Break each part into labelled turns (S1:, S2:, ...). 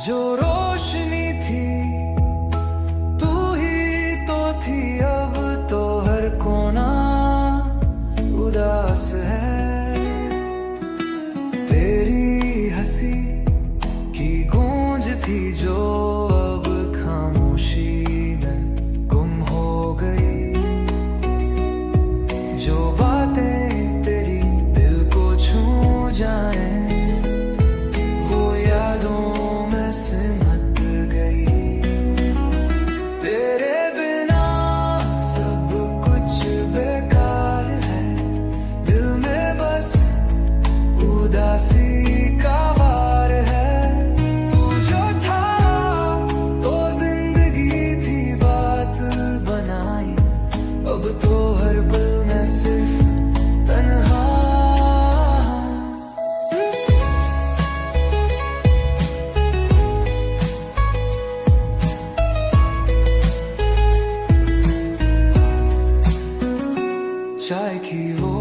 S1: जो रोशनी थी तू ही तो थी, अब तो हर कोना उदास है। तेरी हंसी की गूंज थी जो अब खामोशी में गुम हो गई। जो बातें तेरी दिल को छू जाए वो यादों में सिमट गई। तेरे बिना सब कुछ बेकार है, दिल में बस उदासी का वार है। तू जो था तो जिंदगी थी बात बनाई, अब तो हर पल में सिर्फ तन्हा। चाय की वो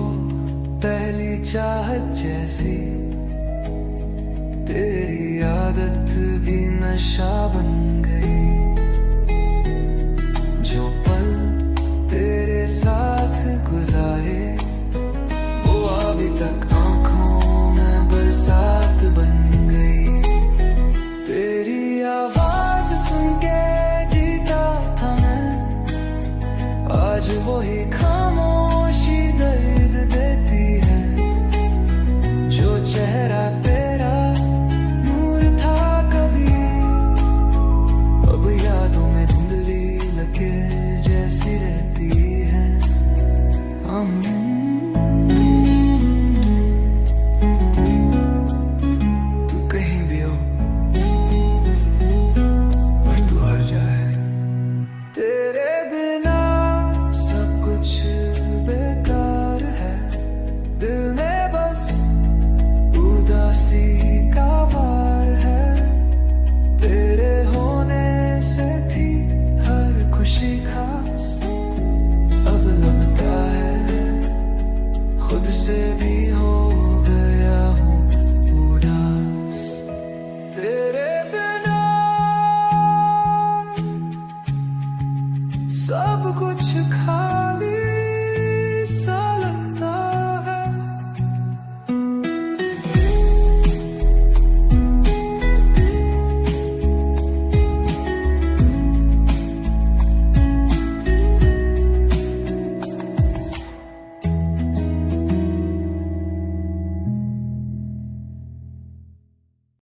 S1: पहली चाहत जैसी तेरी आदत भी नशा बन गई।